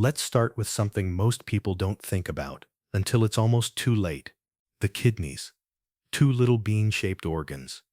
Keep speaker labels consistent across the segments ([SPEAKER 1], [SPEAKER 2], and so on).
[SPEAKER 1] Let's start with something most people don't think about until it's almost too late. The kidneys. Two little bean-shaped organs,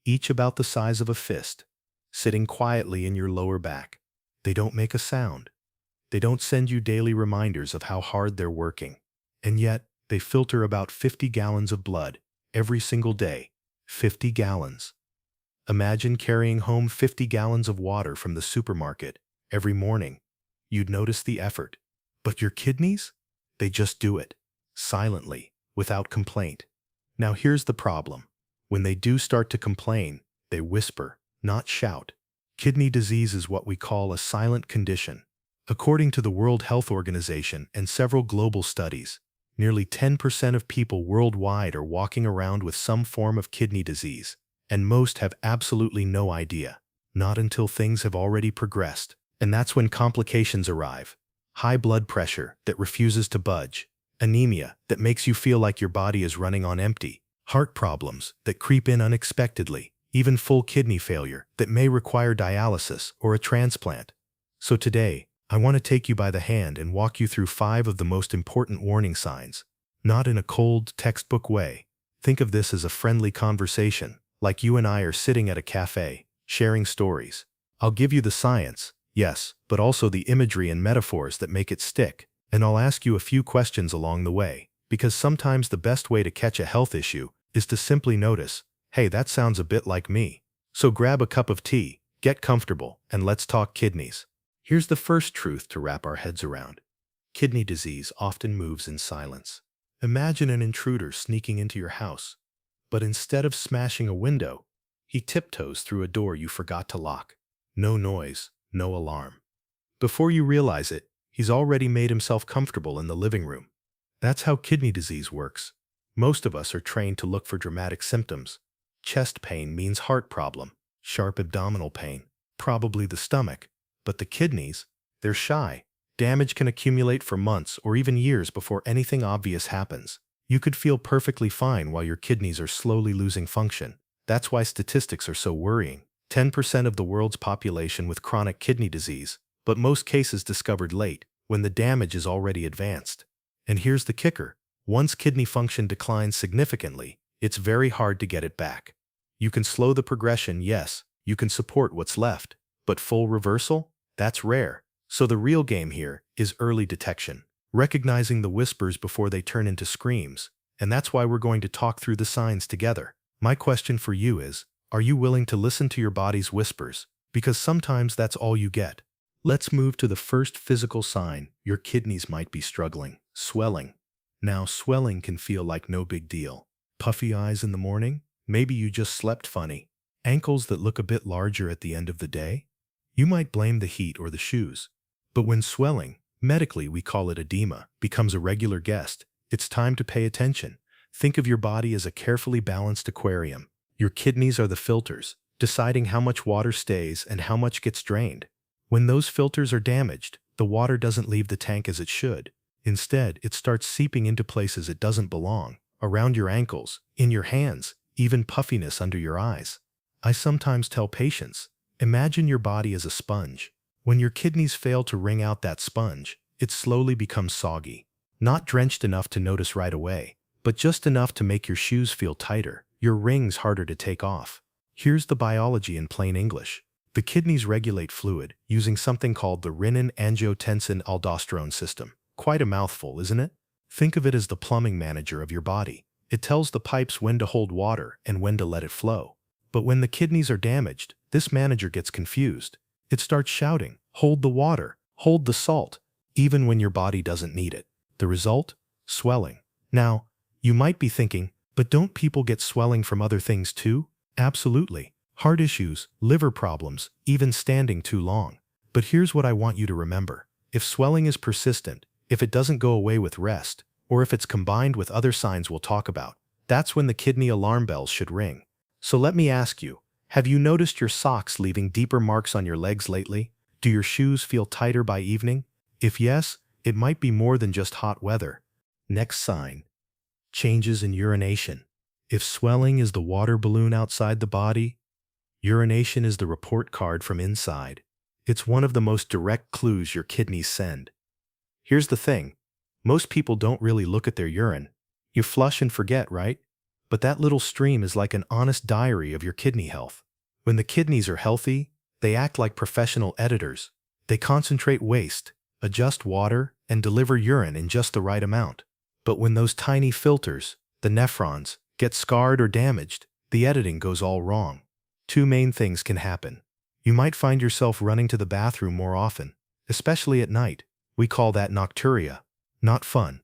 [SPEAKER 1] each about the size of a fist, sitting quietly in your lower back. They don't make a sound. They don't send you daily reminders of how hard they're working. And yet, they filter about 50 gallons of blood every single day. 50 gallons. Imagine carrying home 50 gallons of water from the supermarket every morning. You'd notice the effort. But your kidneys? They just do it, silently, without complaint. Now here's the problem. When they do start to complain, they whisper, not shout. Kidney disease is what we call a silent condition. According to the World Health Organization and several global studies, nearly 10% of people worldwide are walking around with some form of kidney disease, and most have absolutely no idea. Not until things have already progressed. And that's when complications arrive. High blood pressure that refuses to budge, anemia that makes you feel like your body is running on empty, heart problems that creep in unexpectedly, even full kidney failure that may require dialysis or a transplant. So today, I want to take you by the hand and walk you through 5 of the most important warning signs. Not in a cold, textbook way. Think of this as a friendly conversation, like you and I are sitting at a cafe, sharing stories. I'll give you the science, yes, but also the imagery and metaphors that make it stick. And I'll ask you a few questions along the way, because sometimes the best way to catch a health issue is to simply notice, hey, that sounds a bit like me. So grab a cup of tea, get comfortable, and let's talk kidneys. Here's the first truth to wrap our heads around. Kidney disease often moves in silence. Imagine an intruder sneaking into your house, but instead of smashing a window, he tiptoes through a door you forgot to lock. No noise, no alarm. Before you realize it, he's already made himself comfortable in the living room. That's how kidney disease works. Most of us are trained to look for dramatic symptoms. Chest pain means heart problem. Sharp abdominal pain, probably the stomach. But the kidneys, they're shy. Damage can accumulate for months or even years before anything obvious happens. You could feel perfectly fine while your kidneys are slowly losing function. That's why statistics are so worrying. 10% of the world's population with chronic kidney disease, but most cases discovered late, when the damage is already advanced. And here's the kicker. Once kidney function declines significantly, it's very hard to get it back. You can slow the progression, yes, you can support what's left, but full reversal? That's rare. So the real game here is early detection, recognizing the whispers before they turn into screams, and that's why we're going to talk through the signs together. My question for you is, are you willing to listen to your body's whispers? Because sometimes that's all you get. Let's move to the first physical sign. Your kidneys might be struggling. Swelling. Now, swelling can feel like no big deal. Puffy eyes in the morning? Maybe you just slept funny. Ankles that look a bit larger at the end of the day? You might blame the heat or the shoes. But when swelling, medically we call it edema, becomes a regular guest, it's time to pay attention. Think of your body as a carefully balanced aquarium. Your kidneys are the filters, deciding how much water stays and how much gets drained. When those filters are damaged, the water doesn't leave the tank as it should. Instead, it starts seeping into places it doesn't belong, around your ankles, in your hands, even puffiness under your eyes. I sometimes tell patients, imagine your body as a sponge. When your kidneys fail to wring out that sponge, it slowly becomes soggy. Not drenched enough to notice right away, but just enough to make your shoes feel tighter, your rings harder to take off. Here's the biology in plain English. The kidneys regulate fluid using something called the renin-angiotensin-aldosterone system. Quite a mouthful, isn't it? Think of it as the plumbing manager of your body. It tells the pipes when to hold water and when to let it flow. But when the kidneys are damaged, this manager gets confused. It starts shouting, hold the water, hold the salt, even when your body doesn't need it. The result? Swelling. Now, you might be thinking, but don't people get swelling from other things too? Absolutely. Heart issues, liver problems, even standing too long. But here's what I want you to remember. If swelling is persistent, if it doesn't go away with rest, or if it's combined with other signs we'll talk about, that's when the kidney alarm bells should ring. So let me ask you, have you noticed your socks leaving deeper marks on your legs lately? Do your shoes feel tighter by evening? If yes, it might be more than just hot weather. Next sign. Changes in urination. If swelling is the water balloon outside the body, urination is the report card from inside. It's one of the most direct clues your kidneys send. Here's the thing. Most people don't really look at their urine. You flush and forget, right? But that little stream is like an honest diary of your kidney health. When the kidneys are healthy, they act like professional editors. They concentrate waste, adjust water, and deliver urine in just the right amount. But when those tiny filters, the nephrons, get scarred or damaged, the editing goes all wrong. Two main things can happen. You might find yourself running to the bathroom more often, especially at night. We call that nocturia. Not fun.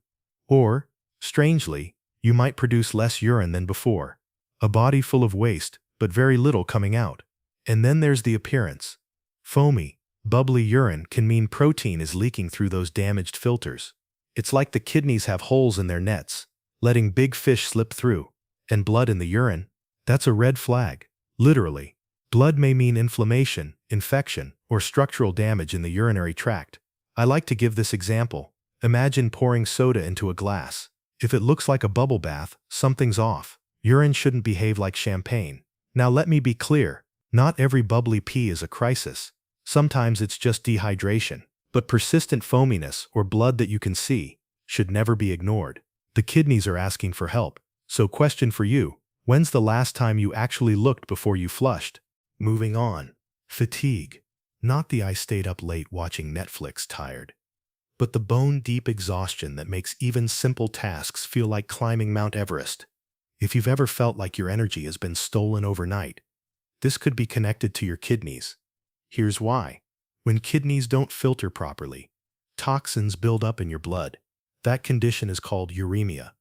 [SPEAKER 1] Or, strangely, you might produce less urine than before. A body full of waste, but very little coming out. And then there's the appearance. Foamy, bubbly urine can mean protein is leaking through those damaged filters. It's like the kidneys have holes in their nets, letting big fish slip through. And blood in the urine? That's a red flag. Literally. Blood may mean inflammation, infection, or structural damage in the urinary tract. I like to give this example. Imagine pouring soda into a glass. If it looks like a bubble bath, something's off. Urine shouldn't behave like champagne. Now let me be clear. Not every bubbly pee is a crisis. Sometimes it's just dehydration. But persistent foaminess, or blood that you can see, should never be ignored. The kidneys are asking for help. So question for you. When's the last time you actually looked before you flushed? Moving on. Fatigue. Not the I stayed up late watching Netflix tired, but the bone-deep exhaustion that makes even simple tasks feel like climbing Mount Everest. If you've ever felt like your energy has been stolen overnight, this could be connected to your kidneys. Here's why. When kidneys don't filter properly, toxins build up in your blood. That condition is called uremia.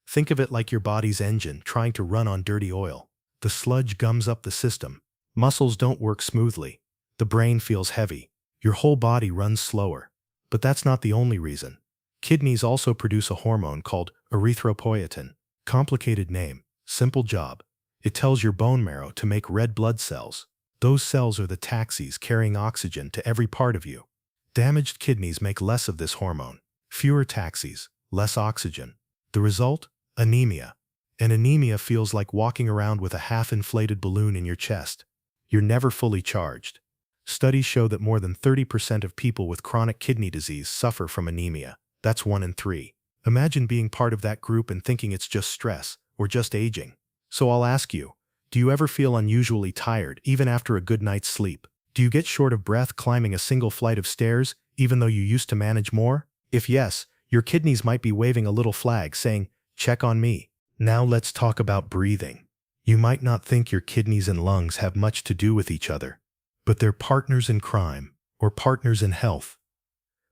[SPEAKER 1] Think of it like your body's engine trying to run on dirty oil. The sludge gums up the system. Muscles don't work smoothly. The brain feels heavy. Your whole body runs slower. But that's not the only reason. Kidneys also produce a hormone called erythropoietin. Complicated name, simple job. It tells your bone marrow to make red blood cells. Those cells are the taxis carrying oxygen to every part of you. Damaged kidneys make less of this hormone. Fewer taxis, less oxygen. The result? Anemia. And anemia feels like walking around with a half-inflated balloon in your chest. You're never fully charged. Studies show that more than 30% of people with chronic kidney disease suffer from anemia. That's 1 in 3. Imagine being part of that group and thinking it's just stress or just aging. So I'll ask you, do you ever feel unusually tired even after a good night's sleep? Do you get short of breath climbing a single flight of stairs even though you used to manage more? If yes, your kidneys might be waving a little flag saying, "Check on me." Now let's talk about breathing. You might not think your kidneys and lungs have much to do with each other, but they're partners in crime or partners in health.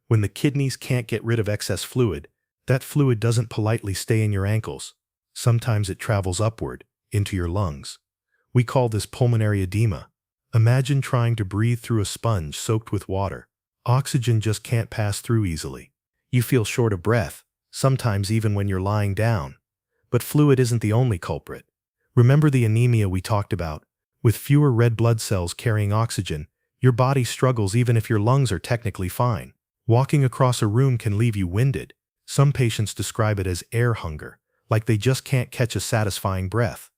[SPEAKER 1] When the kidneys can't get rid of excess fluid, that fluid doesn't politely stay in your ankles. Sometimes it travels upward, into your lungs. We call this pulmonary edema. Imagine trying to breathe through a sponge soaked with water. Oxygen just can't pass through easily. You feel short of breath, sometimes even when you're lying down. But fluid isn't the only culprit. Remember the anemia we talked about? With fewer red blood cells carrying oxygen, your body struggles even if your lungs are technically fine. Walking across a room can leave you winded. Some patients describe it as air hunger, like they just can't catch a satisfying breath.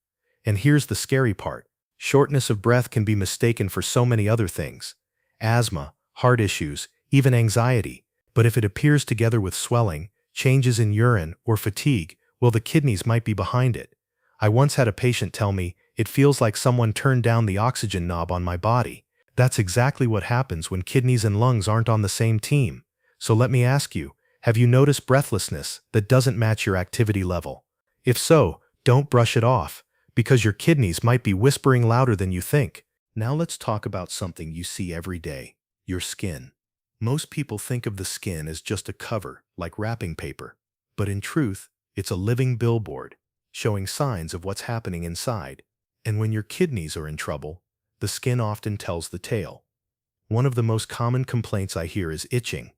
[SPEAKER 1] And here's the scary part. Shortness of breath can be mistaken for so many other things. Asthma, heart issues, even anxiety. But if it appears together with swelling, changes in urine, or fatigue, well, the kidneys might be behind it. I once had a patient tell me, "It feels like someone turned down the oxygen knob on my body." That's exactly what happens when kidneys and lungs aren't on the same team. So let me ask you, have you noticed breathlessness that doesn't match your activity level? If so, don't brush it off, because your kidneys might be whispering louder than you think. Now let's talk about something you see every day, your skin. Most people think of the skin as just a cover, like wrapping paper. But in truth, it's a living billboard, showing signs of what's happening inside. And when your kidneys are in trouble, the skin often tells the tale. One of the most common complaints I hear is itching.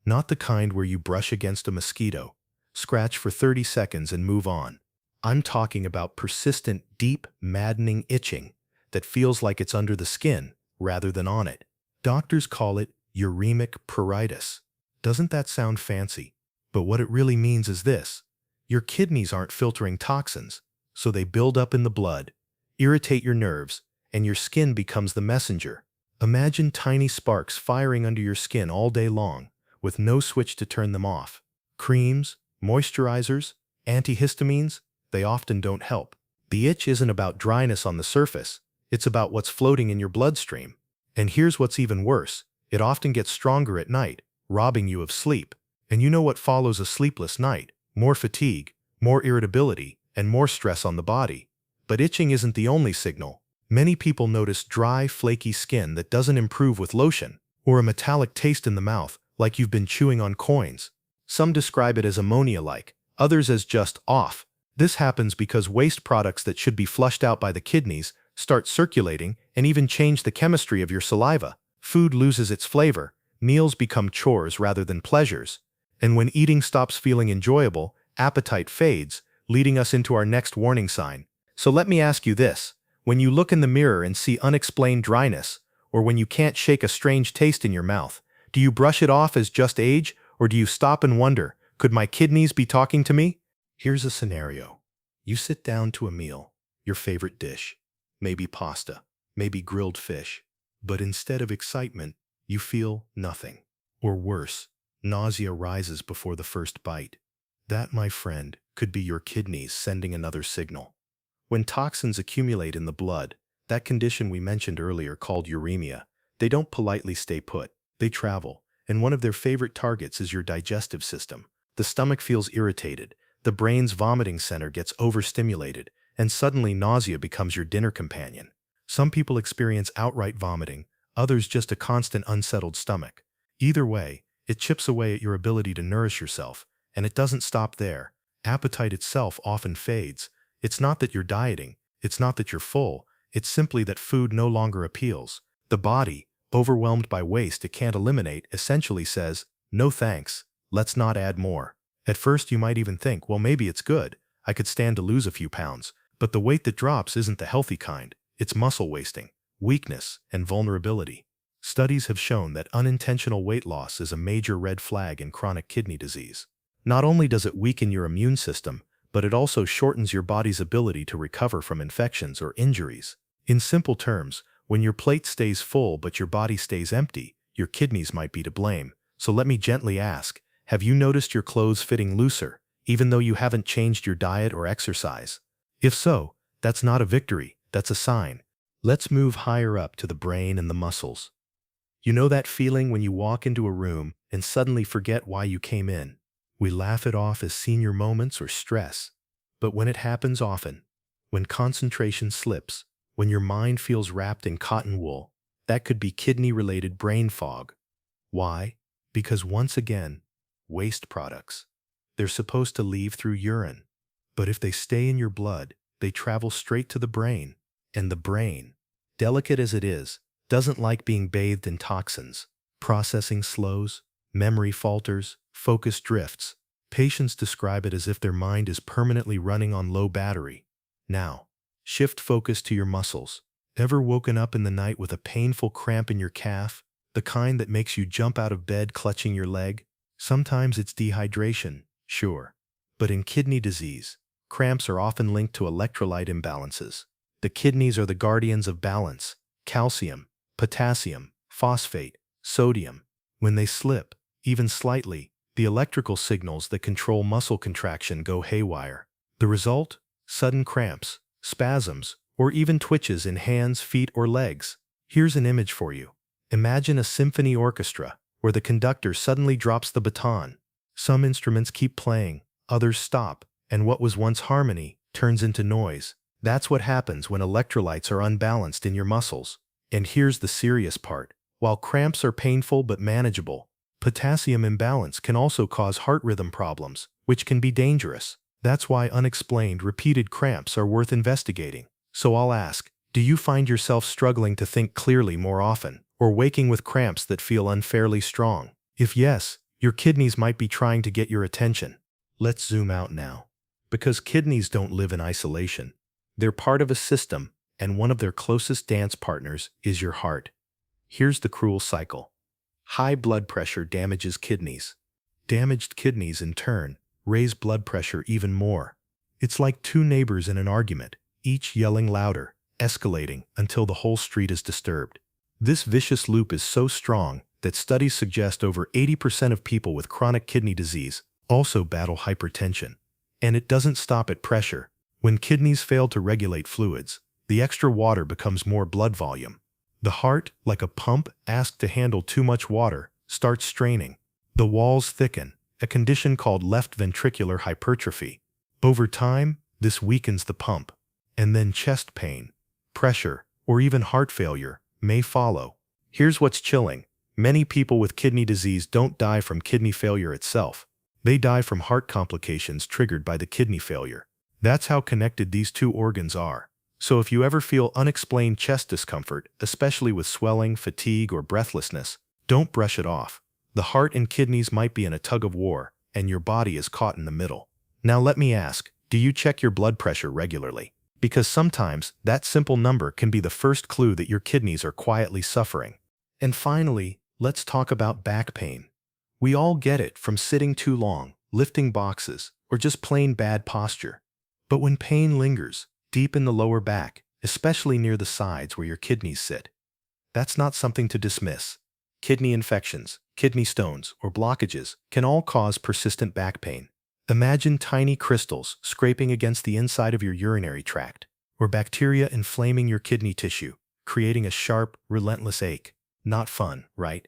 [SPEAKER 1] Not the kind where you brush against a mosquito, scratch for 30 seconds and move on. I'm talking about persistent, deep, maddening itching that feels like it's under the skin rather than on it. Doctors call it uremic pruritus. Doesn't that sound fancy? But what it really means is this. Your kidneys aren't filtering toxins, so they build up in the blood, irritate your nerves, and your skin becomes the messenger. Imagine tiny sparks firing under your skin all day long, with no switch to turn them off. Creams, moisturizers, antihistamines, they often don't help. The itch isn't about dryness on the surface, it's about what's floating in your bloodstream. And here's what's even worse, it often gets stronger at night, robbing you of sleep. And you know what follows a sleepless night? More fatigue, more irritability, and more stress on the body. But itching isn't the only signal. Many people notice dry, flaky skin that doesn't improve with lotion, or a metallic taste in the mouth, like you've been chewing on coins. Some describe it as ammonia-like, others as just off. This happens because waste products that should be flushed out by the kidneys start circulating and even change the chemistry of your saliva. Food loses its flavor, meals become chores rather than pleasures. And when eating stops feeling enjoyable, appetite fades, leading us into our next warning sign. So let me ask you this. When you look in the mirror and see unexplained dryness, or when you can't shake a strange taste in your mouth, do you brush it off as just age, or do you stop and wonder, could my kidneys be talking to me? Here's a scenario. You sit down to a meal, your favorite dish, maybe pasta, maybe grilled fish, but instead of excitement, you feel nothing. Or worse, nausea rises before the first bite. That, my friend, could be your kidneys sending another signal. When toxins accumulate in the blood, that condition we mentioned earlier called uremia, they don't politely stay put, they travel, and one of their favorite targets is your digestive system. The stomach feels irritated, the brain's vomiting center gets overstimulated, and suddenly nausea becomes your dinner companion. Some people experience outright vomiting, others just a constant unsettled stomach. Either way, it chips away at your ability to nourish yourself, and it doesn't stop there. Appetite itself often fades. It's not that you're dieting, it's not that you're full, it's simply that food no longer appeals. The body, overwhelmed by waste it can't eliminate, essentially says, no thanks, let's not add more. At first you might even think, well, maybe it's good, I could stand to lose a few pounds. But the weight that drops isn't the healthy kind, it's muscle wasting, weakness, and vulnerability. Studies have shown that unintentional weight loss is a major red flag in chronic kidney disease. Not only does it weaken your immune system, but it also shortens your body's ability to recover from infections or injuries. In simple terms, when your plate stays full but your body stays empty, your kidneys might be to blame. So let me gently ask, have you noticed your clothes fitting looser, even though you haven't changed your diet or exercise? If so, that's not a victory, that's a sign. Let's move higher up to the brain and the muscles. You know that feeling when you walk into a room and suddenly forget why you came in? We laugh it off as senior moments or stress. But when it happens often, when concentration slips, when your mind feels wrapped in cotton wool, that could be kidney-related brain fog. Why? Because once again, waste products. They're supposed to leave through urine. But if they stay in your blood, they travel straight to the brain. And the brain, delicate as it is, doesn't like being bathed in toxins. Processing slows, memory falters, focus drifts. Patients describe it as if their mind is permanently running on low battery. Now, shift focus to your muscles. Ever woken up in the night with a painful cramp in your calf? The kind that makes you jump out of bed clutching your leg? Sometimes it's dehydration, sure. But in kidney disease, cramps are often linked to electrolyte imbalances. The kidneys are the guardians of balance: calcium, potassium, phosphate, sodium. When they slip, even slightly, the electrical signals that control muscle contraction go haywire. The result? Sudden cramps, spasms, or even twitches in hands, feet, or legs. Here's an image for you. Imagine a symphony orchestra where the conductor suddenly drops the baton. Some instruments keep playing, others stop, and what was once harmony turns into noise. That's what happens when electrolytes are unbalanced in your muscles. And here's the serious part. While cramps are painful but manageable, potassium imbalance can also cause heart rhythm problems, which can be dangerous. That's why unexplained repeated cramps are worth investigating. So I'll ask, do you find yourself struggling to think clearly more often, or waking with cramps that feel unfairly strong? If yes, your kidneys might be trying to get your attention. Let's zoom out now. Because kidneys don't live in isolation. They're part of a system, and one of their closest dance partners is your heart. Here's the cruel cycle. High blood pressure damages kidneys. Damaged kidneys, in turn, raise blood pressure even more. It's like two neighbors in an argument, each yelling louder, escalating until the whole street is disturbed. This vicious loop is so strong that studies suggest over 80% of people with chronic kidney disease also battle hypertension. And it doesn't stop at pressure. When kidneys fail to regulate fluids, the extra water becomes more blood volume. The heart, like a pump asked to handle too much water, starts straining. The walls thicken, a condition called left ventricular hypertrophy. Over time, this weakens the pump, and then chest pain, pressure, or even heart failure may follow. Here's what's chilling. Many people with kidney disease don't die from kidney failure itself. They die from heart complications triggered by the kidney failure. That's how connected these two organs are. So if you ever feel unexplained chest discomfort, especially with swelling, fatigue, or breathlessness, don't brush it off. The heart and kidneys might be in a tug of war, and your body is caught in the middle. Now let me ask, do you check your blood pressure regularly? Because sometimes that simple number can be the first clue that your kidneys are quietly suffering. And finally, let's talk about back pain. We all get it from sitting too long, lifting boxes, or just plain bad posture. But when pain lingers, deep in the lower back, especially near the sides where your kidneys sit, that's not something to dismiss. Kidney infections, kidney stones, or blockages can all cause persistent back pain. Imagine tiny crystals scraping against the inside of your urinary tract, or bacteria inflaming your kidney tissue, creating a sharp, relentless ache. Not fun, right?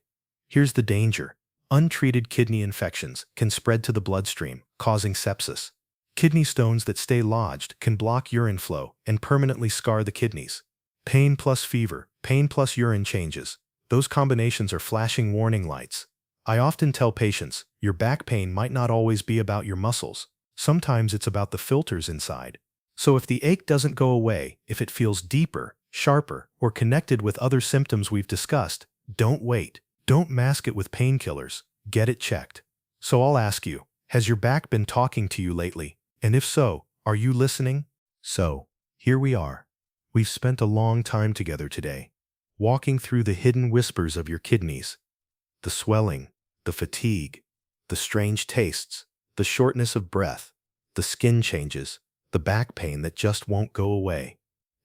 [SPEAKER 1] Here's the danger. Untreated kidney infections can spread to the bloodstream, causing sepsis. Kidney stones that stay lodged can block urine flow and permanently scar the kidneys. Pain plus fever, pain plus urine changes. Those combinations are flashing warning lights. I often tell patients, your back pain might not always be about your muscles. Sometimes it's about the filters inside. So if the ache doesn't go away, if it feels deeper, sharper, or connected with other symptoms we've discussed, don't wait. Don't mask it with painkillers. Get it checked. So I'll ask you, has your back been talking to you lately? And if so, are you listening? So, here we are. We've spent a long time together today, walking through the hidden whispers of your kidneys. The swelling, the fatigue, the strange tastes, the shortness of breath, the skin changes, the back pain that just won't go away.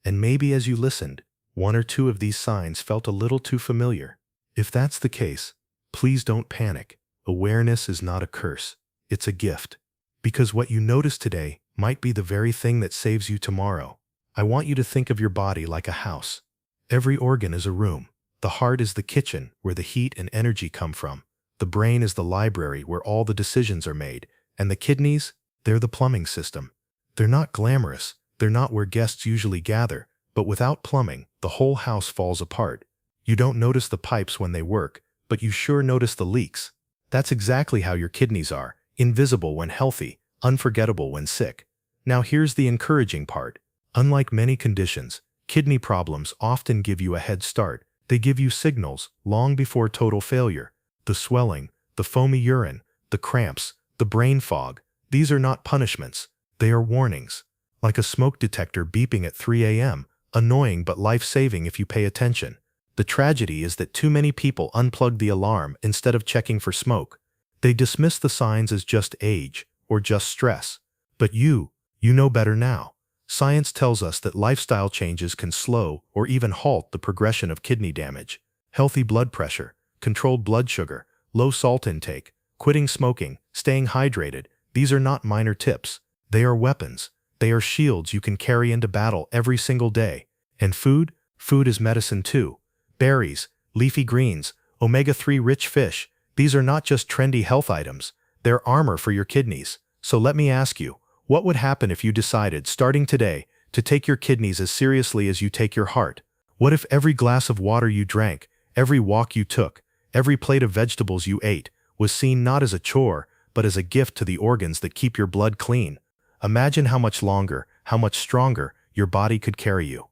[SPEAKER 1] And maybe as you listened, one or two of these signs felt a little too familiar. If that's the case, please don't panic. Awareness is not a curse, it's a gift. Because what you notice today might be the very thing that saves you tomorrow. I want you to think of your body like a house. Every organ is a room. The heart is the kitchen where the heat and energy come from. The brain is the library where all the decisions are made. And the kidneys, they're the plumbing system. They're not glamorous. They're not where guests usually gather. But without plumbing, the whole house falls apart. You don't notice the pipes when they work, but you sure notice the leaks. That's exactly how your kidneys are, invisible when healthy, unforgettable when sick. Now here's the encouraging part. Unlike many conditions, kidney problems often give you a head start. They give you signals long before total failure. The swelling, the foamy urine, the cramps, the brain fog, these are not punishments. They are warnings. Like a smoke detector beeping at 3 a.m., annoying but life-saving if you pay attention. The tragedy is that too many people unplug the alarm instead of checking for smoke. They dismiss the signs as just age or just stress. But you know better now. Science tells us that lifestyle changes can slow or even halt the progression of kidney damage. Healthy blood pressure, controlled blood sugar, low salt intake, quitting smoking, staying hydrated, these are not minor tips. They are weapons. They are shields you can carry into battle every single day. And food is medicine too. Berries, leafy greens, omega-3 rich fish, these are not just trendy health items, they're armor for your kidneys. So let me ask you, what would happen if you decided, starting today, to take your kidneys as seriously as you take your heart? What if every glass of water you drank, every walk you took, every plate of vegetables you ate, was seen not as a chore, but as a gift to the organs that keep your blood clean? Imagine how much longer, how much stronger your body could carry you.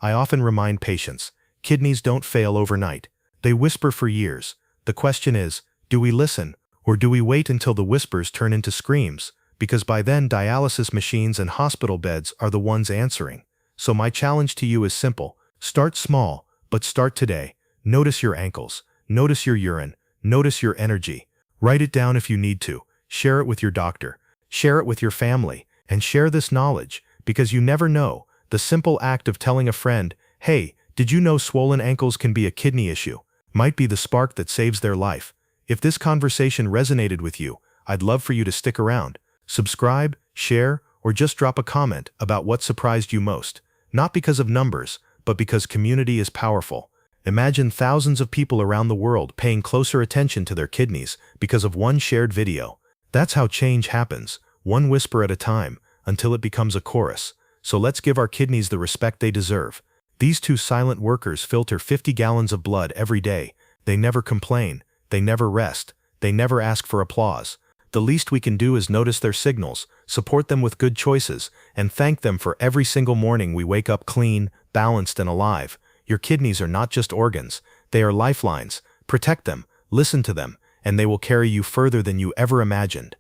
[SPEAKER 1] I often remind patients, kidneys don't fail overnight. They whisper for years. The question is, do we listen, or do we wait until the whispers turn into screams? Because by then dialysis machines and hospital beds are the ones answering. So my challenge to you is simple. Start small, but start today. Notice your ankles. Notice your urine. Notice your energy. Write it down if you need to. Share it with your doctor. Share it with your family. And share this knowledge, because you never know. The simple act of telling a friend, hey, did you know swollen ankles can be a kidney issue? might be the spark that saves their life. If this conversation resonated with you, I'd love for you to stick around, subscribe, share, or just drop a comment about what surprised you most. Not because of numbers, but because community is powerful. Imagine thousands of people around the world paying closer attention to their kidneys because of one shared video. That's how change happens, one whisper at a time, until it becomes a chorus. So let's give our kidneys the respect they deserve. These two silent workers filter 50 gallons of blood every day. They never complain, they never rest, they never ask for applause. The least we can do is notice their signals, support them with good choices, and thank them for every single morning we wake up clean, balanced, and alive. Your kidneys are not just organs, they are lifelines. Protect them, listen to them, and they will carry you further than you ever imagined.